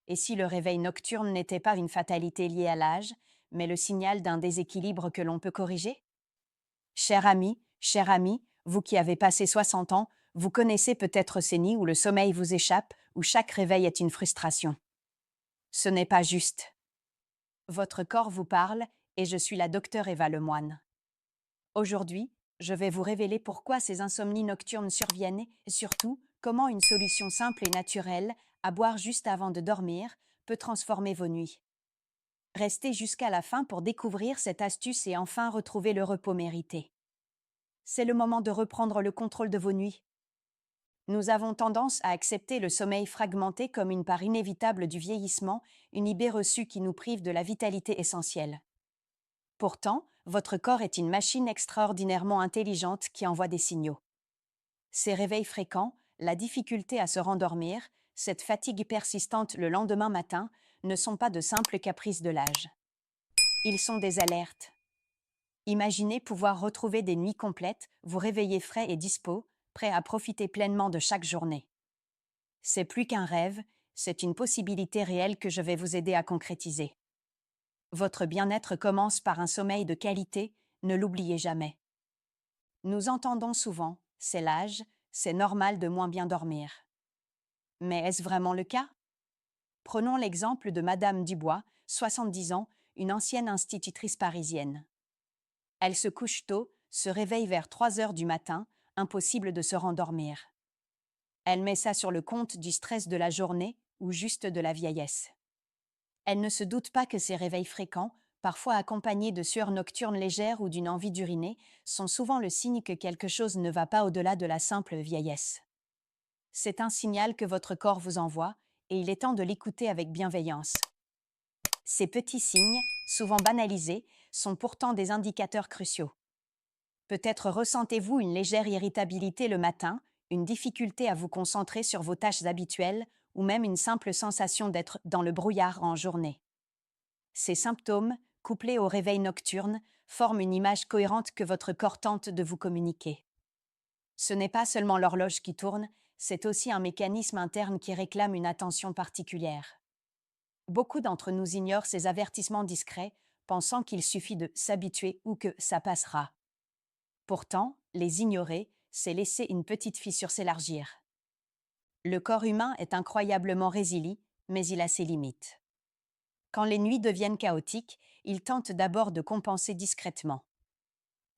Et si le réveil nocturne n'était pas une fatalité liée à l'âge, mais le signal d'un déséquilibre que l'on peut corriger? Cher ami, vous qui avez passé 60 ans, vous connaissez peut-être ces nuits où le sommeil vous échappe, où chaque réveil est une frustration. Ce n'est pas juste. Votre corps vous parle et je suis la docteure Eva Lemoine. Aujourd'hui, je vais vous révéler pourquoi ces insomnies nocturnes surviennent et surtout comment une solution simple et naturelle, à boire juste avant de dormir, peut transformer vos nuits. Restez jusqu'à la fin pour découvrir cette astuce et enfin retrouver le repos mérité. C'est le moment de reprendre le contrôle de vos nuits. Nous avons tendance à accepter le sommeil fragmenté comme une part inévitable du vieillissement, une idée reçue qui nous prive de la vitalité essentielle. Pourtant, votre corps est une machine extraordinairement intelligente qui envoie des signaux. Ces réveils fréquents, la difficulté à se rendormir, cette fatigue persistante le lendemain matin ne sont pas de simples caprices de l'âge. Ils sont des alertes. Imaginez pouvoir retrouver des nuits complètes, vous réveiller frais et dispos, prêt à profiter pleinement de chaque journée. C'est plus qu'un rêve, c'est une possibilité réelle que je vais vous aider à concrétiser. Votre bien-être commence par un sommeil de qualité, ne l'oubliez jamais. Nous entendons souvent, c'est l'âge, c'est normal de moins bien dormir. Mais est-ce vraiment le cas? Prenons l'exemple de Madame Dubois, 70 ans, une ancienne institutrice parisienne. Elle se couche tôt, se réveille vers 3 heures du matin, impossible de se rendormir. Elle met ça sur le compte du stress de la journée ou juste de la vieillesse. Elle ne se doute pas que ces réveils fréquents, parfois accompagnés de sueurs nocturnes légères ou d'une envie d'uriner, sont souvent le signe que quelque chose ne va pas au-delà de la simple vieillesse. C'est un signal que votre corps vous envoie, et il est temps de l'écouter avec bienveillance. Ces petits signes, souvent banalisés, sont pourtant des indicateurs cruciaux. Peut-être ressentez-vous une légère irritabilité le matin, une difficulté à vous concentrer sur vos tâches habituelles, ou même une simple sensation d'être dans le brouillard en journée. Ces symptômes, couplés au réveil nocturne, forment une image cohérente que votre corps tente de vous communiquer. Ce n'est pas seulement l'horloge qui tourne, c'est aussi un mécanisme interne qui réclame une attention particulière. Beaucoup d'entre nous ignorent ces avertissements discrets, pensant qu'il suffit de s'habituer ou que ça passera. Pourtant, les ignorer, c'est laisser une petite fissure s'élargir. Le corps humain est incroyablement résilient, mais il a ses limites. Quand les nuits deviennent chaotiques, il tente d'abord de compenser discrètement.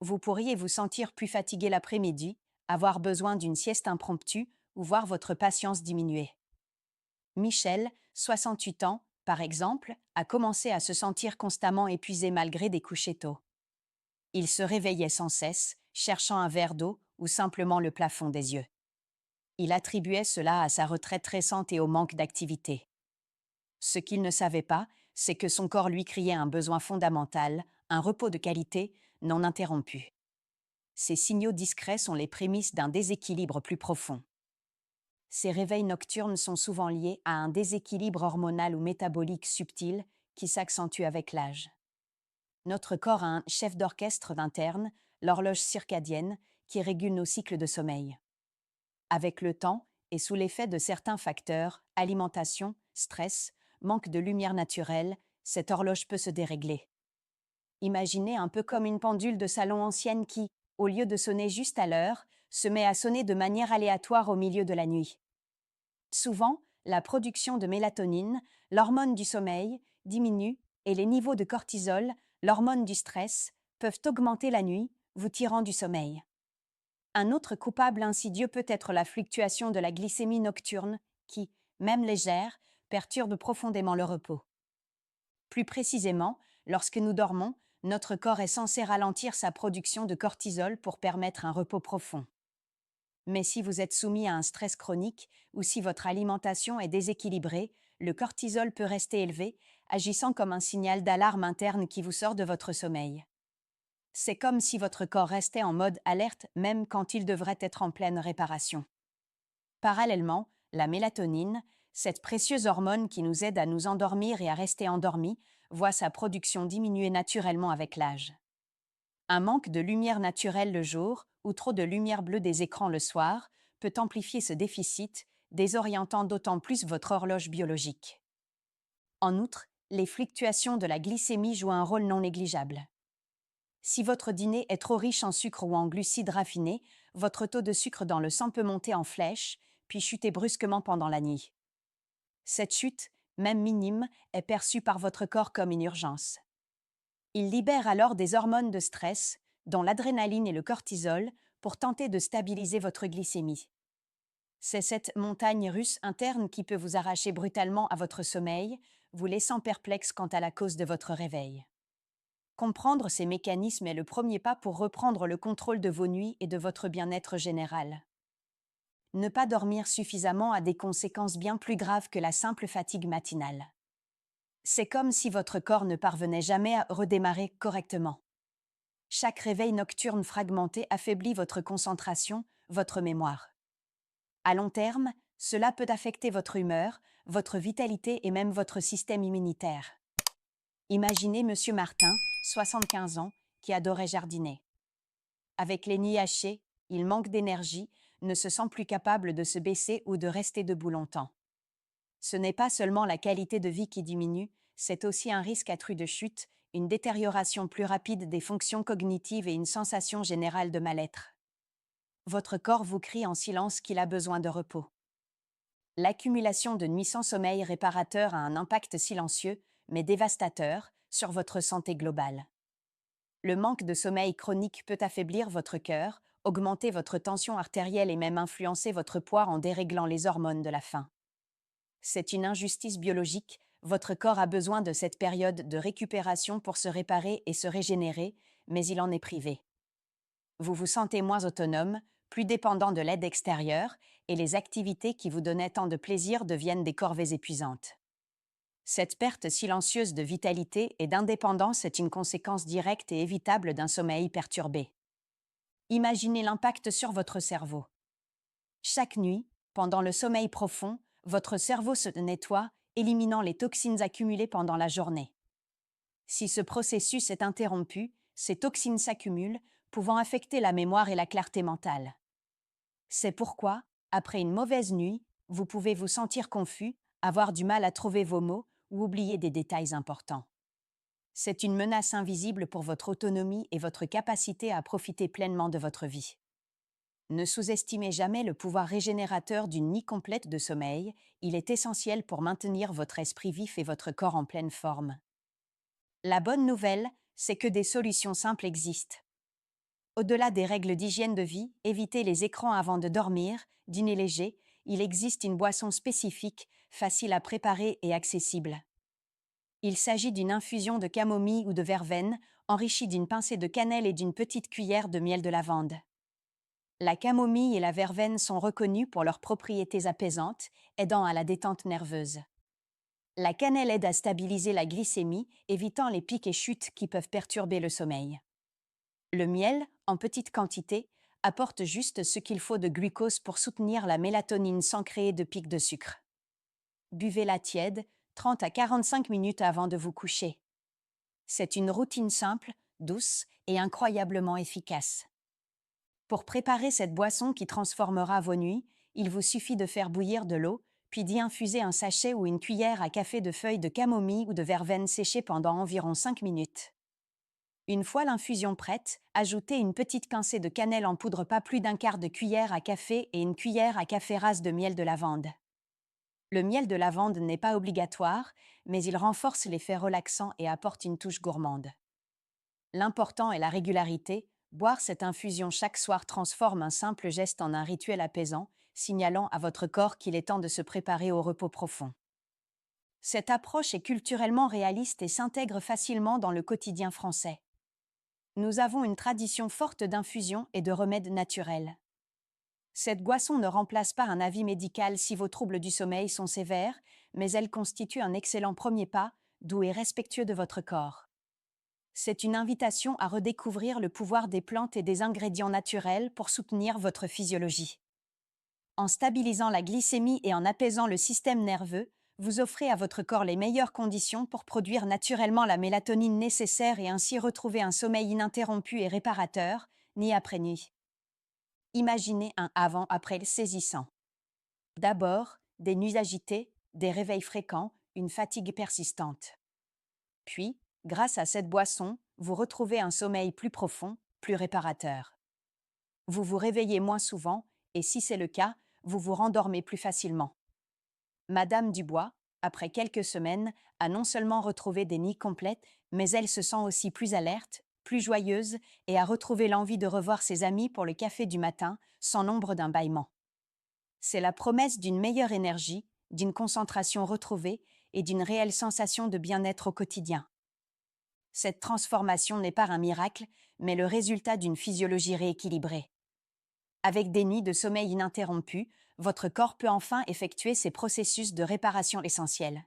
Vous pourriez vous sentir plus fatigué l'après-midi, avoir besoin d'une sieste impromptue ou voir votre patience diminuer. Michel, 68 ans, par exemple, a commencé à se sentir constamment épuisé malgré des couchers tôt. Il se réveillait sans cesse, cherchant un verre d'eau ou simplement le plafond des yeux. Il attribuait cela à sa retraite récente et au manque d'activité. Ce qu'il ne savait pas, c'est que son corps lui criait un besoin fondamental, un repos de qualité, non interrompu. Ces signaux discrets sont les prémices d'un déséquilibre plus profond. Ces réveils nocturnes sont souvent liés à un déséquilibre hormonal ou métabolique subtil qui s'accentue avec l'âge. Notre corps a un chef d'orchestre interne, l'horloge circadienne, qui régule nos cycles de sommeil. Avec le temps, et sous l'effet de certains facteurs, alimentation, stress, manque de lumière naturelle, cette horloge peut se dérégler. Imaginez un peu comme une pendule de salon ancienne qui, au lieu de sonner juste à l'heure, se met à sonner de manière aléatoire au milieu de la nuit. Souvent, la production de mélatonine, l'hormone du sommeil, diminue et les niveaux de cortisol, l'hormone du stress, peuvent augmenter la nuit, vous tirant du sommeil. Un autre coupable insidieux peut être la fluctuation de la glycémie nocturne qui, même légère, perturbe profondément le repos. Plus précisément, lorsque nous dormons, notre corps est censé ralentir sa production de cortisol pour permettre un repos profond. Mais si vous êtes soumis à un stress chronique ou si votre alimentation est déséquilibrée, le cortisol peut rester élevé, agissant comme un signal d'alarme interne qui vous sort de votre sommeil. C'est comme si votre corps restait en mode alerte même quand il devrait être en pleine réparation. Parallèlement, la mélatonine, cette précieuse hormone qui nous aide à nous endormir et à rester endormis, voit sa production diminuer naturellement avec l'âge. Un manque de lumière naturelle le jour ou trop de lumière bleue des écrans le soir peut amplifier ce déficit, désorientant d'autant plus votre horloge biologique. En outre, les fluctuations de la glycémie jouent un rôle non négligeable. Si votre dîner est trop riche en sucre ou en glucides raffinés, votre taux de sucre dans le sang peut monter en flèche, puis chuter brusquement pendant la nuit. Cette chute, même minime, est perçue par votre corps comme une urgence. Il libère alors des hormones de stress, dont l'adrénaline et le cortisol, pour tenter de stabiliser votre glycémie. C'est cette montagne russe interne qui peut vous arracher brutalement à votre sommeil, vous laissant perplexe quant à la cause de votre réveil. Comprendre ces mécanismes est le premier pas pour reprendre le contrôle de vos nuits et de votre bien-être général. Ne pas dormir suffisamment a des conséquences bien plus graves que la simple fatigue matinale. C'est comme si votre corps ne parvenait jamais à redémarrer correctement. Chaque réveil nocturne fragmenté affaiblit votre concentration, votre mémoire. À long terme, cela peut affecter votre humeur, votre vitalité et même votre système immunitaire. Imaginez Monsieur Martin, 75 ans, qui adorait jardiner. Avec les nids hachés, il manque d'énergie, ne se sent plus capable de se baisser ou de rester debout longtemps. Ce n'est pas seulement la qualité de vie qui diminue, c'est aussi un risque accru de chute, une détérioration plus rapide des fonctions cognitives et une sensation générale de mal-être. Votre corps vous crie en silence qu'il a besoin de repos. L'accumulation de nuits sans sommeil réparateur a un impact silencieux, mais dévastateur, sur votre santé globale. Le manque de sommeil chronique peut affaiblir votre cœur, augmenter votre tension artérielle et même influencer votre poids en déréglant les hormones de la faim. C'est une injustice biologique, votre corps a besoin de cette période de récupération pour se réparer et se régénérer, mais il en est privé. Vous vous sentez moins autonome, plus dépendant de l'aide extérieure, et les activités qui vous donnaient tant de plaisir deviennent des corvées épuisantes. Cette perte silencieuse de vitalité et d'indépendance est une conséquence directe et évitable d'un sommeil perturbé. Imaginez l'impact sur votre cerveau. Chaque nuit, pendant le sommeil profond, votre cerveau se nettoie, éliminant les toxines accumulées pendant la journée. Si ce processus est interrompu, ces toxines s'accumulent, pouvant affecter la mémoire et la clarté mentale. C'est pourquoi, après une mauvaise nuit, vous pouvez vous sentir confus, avoir du mal à trouver vos mots ou oublier des détails importants. C'est une menace invisible pour votre autonomie et votre capacité à profiter pleinement de votre vie. Ne sous-estimez jamais le pouvoir régénérateur d'une nuit complète de sommeil, il est essentiel pour maintenir votre esprit vif et votre corps en pleine forme. La bonne nouvelle, c'est que des solutions simples existent. Au-delà des règles d'hygiène de vie, évitez les écrans avant de dormir, dîner léger, il existe une boisson spécifique, facile à préparer et accessible. Il s'agit d'une infusion de camomille ou de verveine, enrichie d'une pincée de cannelle et d'une petite cuillère de miel de lavande. La camomille et la verveine sont reconnues pour leurs propriétés apaisantes, aidant à la détente nerveuse. La cannelle aide à stabiliser la glycémie, évitant les pics et chutes qui peuvent perturber le sommeil. Le miel, en petite quantité, apporte juste ce qu'il faut de glucose pour soutenir la mélatonine sans créer de pics de sucre. Buvez-la tiède, 30 à 45 minutes avant de vous coucher. C'est une routine simple, douce et incroyablement efficace. Pour préparer cette boisson qui transformera vos nuits, il vous suffit de faire bouillir de l'eau, puis d'y infuser un sachet ou une cuillère à café de feuilles de camomille ou de verveine séchées pendant environ 5 minutes. Une fois l'infusion prête, ajoutez une petite pincée de cannelle en poudre, pas plus d'un quart de cuillère à café et une cuillère à café rase de miel de lavande. Le miel de lavande n'est pas obligatoire, mais il renforce l'effet relaxant et apporte une touche gourmande. L'important est la régularité. Boire cette infusion chaque soir transforme un simple geste en un rituel apaisant, signalant à votre corps qu'il est temps de se préparer au repos profond. Cette approche est culturellement réaliste et s'intègre facilement dans le quotidien français. Nous avons une tradition forte d'infusions et de remèdes naturels. Cette boisson ne remplace pas un avis médical si vos troubles du sommeil sont sévères, mais elle constitue un excellent premier pas, doux et respectueux de votre corps. C'est une invitation à redécouvrir le pouvoir des plantes et des ingrédients naturels pour soutenir votre physiologie. En stabilisant la glycémie et en apaisant le système nerveux, vous offrez à votre corps les meilleures conditions pour produire naturellement la mélatonine nécessaire et ainsi retrouver un sommeil ininterrompu et réparateur, nuit après nuit. Imaginez un avant-après saisissant. D'abord, des nuits agitées, des réveils fréquents, une fatigue persistante. Puis, grâce à cette boisson, vous retrouvez un sommeil plus profond, plus réparateur. Vous vous réveillez moins souvent et si c'est le cas, vous vous rendormez plus facilement. Madame Dubois, après quelques semaines, a non seulement retrouvé des nuits complètes, mais elle se sent aussi plus alerte, plus joyeuse et a retrouvé l'envie de revoir ses amis pour le café du matin, sans nombre d'un bâillement. C'est la promesse d'une meilleure énergie, d'une concentration retrouvée et d'une réelle sensation de bien-être au quotidien. Cette transformation n'est pas un miracle, mais le résultat d'une physiologie rééquilibrée. Avec des nuits de sommeil ininterrompues, votre corps peut enfin effectuer ses processus de réparation essentiels.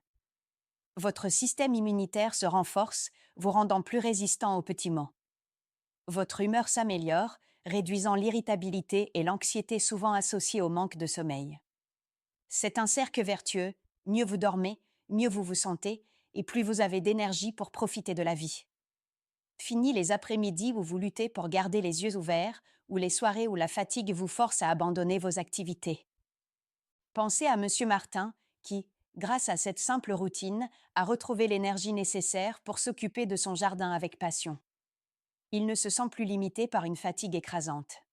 Votre système immunitaire se renforce, vous rendant plus résistant aux petits maux. Votre humeur s'améliore, réduisant l'irritabilité et l'anxiété souvent associées au manque de sommeil. C'est un cercle vertueux, mieux vous dormez, mieux vous vous sentez, et plus vous avez d'énergie pour profiter de la vie. Fini les après-midi où vous luttez pour garder les yeux ouverts, ou les soirées où la fatigue vous force à abandonner vos activités. Pensez à Monsieur Martin, qui, grâce à cette simple routine, a retrouvé l'énergie nécessaire pour s'occuper de son jardin avec passion. Il ne se sent plus limité par une fatigue écrasante.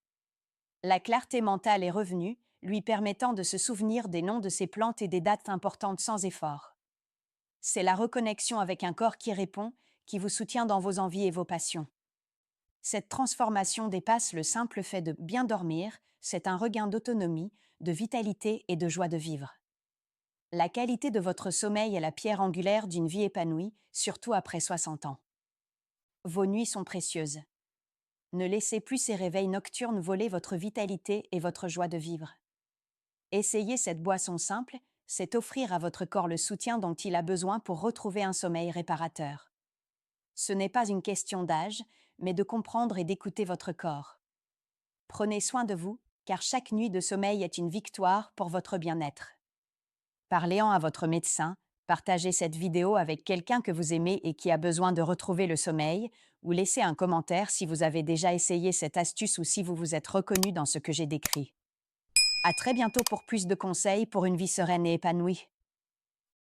La clarté mentale est revenue, lui permettant de se souvenir des noms de ses plantes et des dates importantes sans effort. C'est la reconnexion avec un corps qui répond, qui vous soutient dans vos envies et vos passions. Cette transformation dépasse le simple fait de bien dormir, c'est un regain d'autonomie, de vitalité et de joie de vivre. La qualité de votre sommeil est la pierre angulaire d'une vie épanouie, surtout après 60 ans. Vos nuits sont précieuses. Ne laissez plus ces réveils nocturnes voler votre vitalité et votre joie de vivre. Essayez cette boisson simple, c'est offrir à votre corps le soutien dont il a besoin pour retrouver un sommeil réparateur. Ce n'est pas une question d'âge, mais de comprendre et d'écouter votre corps. Prenez soin de vous, car chaque nuit de sommeil est une victoire pour votre bien-être. Parlez-en à votre médecin, partagez cette vidéo avec quelqu'un que vous aimez et qui a besoin de retrouver le sommeil, ou laissez un commentaire si vous avez déjà essayé cette astuce ou si vous vous êtes reconnu dans ce que j'ai décrit. À très bientôt pour plus de conseils pour une vie sereine et épanouie.